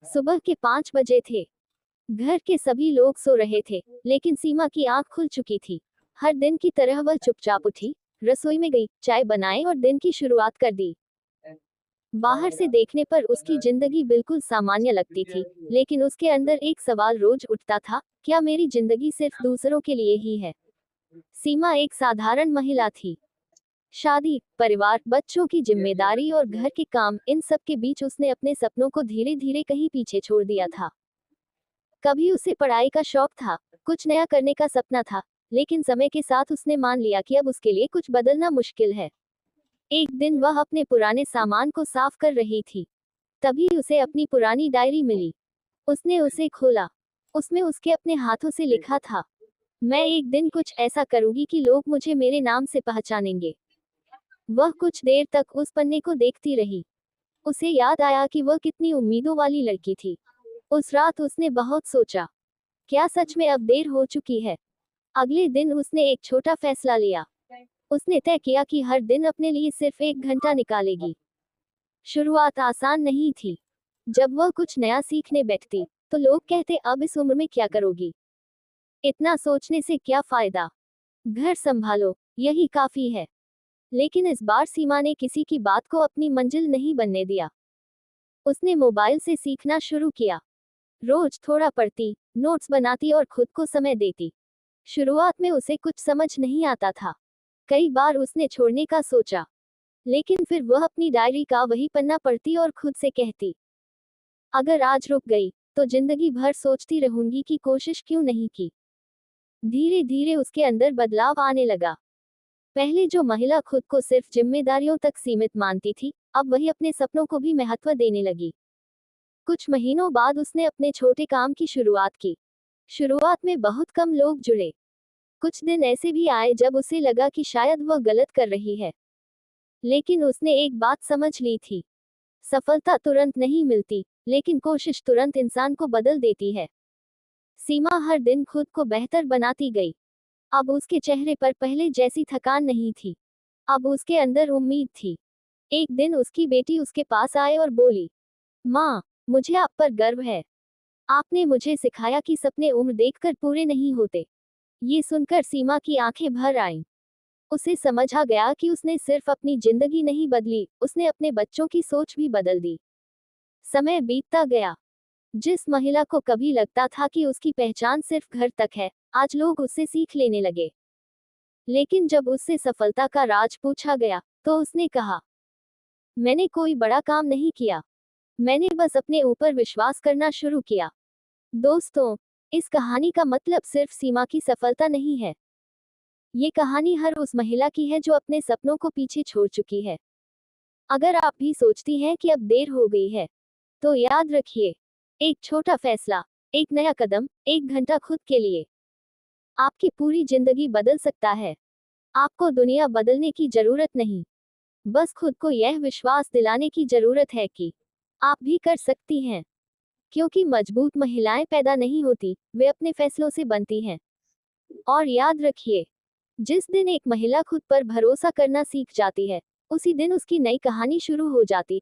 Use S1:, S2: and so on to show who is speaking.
S1: सुबह के 5 बजे थे। घर के सभी लोग सो रहे थे, लेकिन सीमा की आंख खुल चुकी थी। हर दिन की तरह वह चुपचाप उठी, रसोई में गई, चाय बनाई और दिन की शुरुआत कर दी। बाहर से देखने पर उसकी जिंदगी बिल्कुल सामान्य लगती थी, लेकिन उसके अंदर एक सवाल रोज उठता था, क्या मेरी जिंदगी सिर्फ दूसरों के लिए ही है? सीमा एक साधारण महिला थी। शादी, परिवार, बच्चों की जिम्मेदारी और घर के काम, इन सब के बीच उसने अपने सपनों को धीरे धीरे कहीं पीछे छोड़ दिया था। कभी उसे पढ़ाई का शौक था, कुछ नया करने का सपना था, लेकिन समय के साथ उसने मान लिया कि अब उसके लिए कुछ बदलना मुश्किल है। एक दिन वह अपने पुराने सामान को साफ कर रही थी। तभी उसे अपनी पुरानी डायरी मिली। उसने उसे खोला। उसमें उसके अपने हाथों से लिखा था, मैं एक दिन कुछ ऐसा करूंगी कि लोग मुझे मेरे नाम से पहचानेंगे। वह कुछ देर तक उस पन्ने को देखती रही। उसे याद आया कि वह कितनी उम्मीदों वाली लड़की थी। उस रात उसने बहुत सोचा, क्या सच में अब देर हो चुकी है? अगले दिन उसने एक छोटा फैसला लिया। उसने तय किया कि हर दिन अपने लिए सिर्फ 1 घंटा निकालेगी। शुरुआत आसान नहीं थी। जब वह कुछ नया सीखने बैठती, तो लोग कहते, अब इस उम्र में क्या करोगी? इतना सोचने से क्या फायदा? घर संभालो, यही काफी है। लेकिन इस बार सीमा ने किसी की बात को अपनी मंजिल नहीं बनने दिया। उसने मोबाइल से सीखना शुरू किया। रोज थोड़ा पढ़ती, नोट्स बनाती और खुद को समय देती। शुरुआत में उसे कुछ समझ नहीं आता था। कई बार उसने छोड़ने का सोचा, लेकिन फिर वह अपनी डायरी का वही पन्ना पढ़ती और खुद से कहती, अगर आज रुक गई, तो जिंदगी भर सोचती रहूंगी कि कोशिश क्यों नहीं की। धीरे धीरे उसके अंदर बदलाव आने लगा। पहले जो महिला खुद को सिर्फ जिम्मेदारियों तक सीमित मानती थी, अब वही अपने सपनों को भी महत्व देने लगी। कुछ महीनों बाद उसने अपने छोटे काम की शुरुआत की। शुरुआत में बहुत कम लोग जुड़े। कुछ दिन ऐसे भी आए जब उसे लगा कि शायद वह गलत कर रही है। लेकिन उसने एक बात समझ ली थी, सफलता तुरंत नहीं मिलती, लेकिन कोशिश तुरंत इंसान को बदल देती है। सीमा हर दिन खुद को बेहतर बनाती गई। अब उसके चेहरे पर पहले जैसी थकान नहीं थी। अब उसके अंदर उम्मीद थी। एक दिन उसकी बेटी उसके पास आए और बोली, माँ, मुझे आप पर गर्व है। आपने मुझे सिखाया कि सपने उम्र देखकर पूरे नहीं होते। ये सुनकर सीमा की आंखें भर आईं। उसे समझ आ गया कि उसने सिर्फ अपनी जिंदगी नहीं बदली, उसने अपने बच्चों की सोच भी बदल दी। समय बीतता गया। जिस महिला को कभी लगता था कि उसकी पहचान सिर्फ घर तक है, आज लोग उससे सीख लेने लगे। लेकिन जब उससे सफलता का राज पूछा गया, तो उसने कहा, मैंने कोई बड़ा काम नहीं किया। मैंने बस अपने ऊपर विश्वास करना शुरू किया। दोस्तों, इस कहानी का मतलब सिर्फ सीमा की सफलता नहीं है। ये कहानी हर उस महिला की है जो अपने सपनों को पीछे छोड़ चुकी है। अगर आप भी सोचती हैं कि अब देर हो गई है, तो याद रखिए, एक छोटा फैसला, एक नया कदम, 1 घंटा खुद के लिए, आपकी पूरी जिंदगी बदल सकता है। आपको दुनिया बदलने की जरूरत नहीं, बस खुद को यह विश्वास दिलाने की जरूरत है कि आप भी कर सकती हैं। क्योंकि मजबूत महिलाएं पैदा नहीं होती, वे अपने फैसलों से बनती हैं। और याद रखिए, जिस दिन एक महिला खुद पर भरोसा करना सीख जाती है, उसी दिन उसकी नई कहानी शुरू हो जाती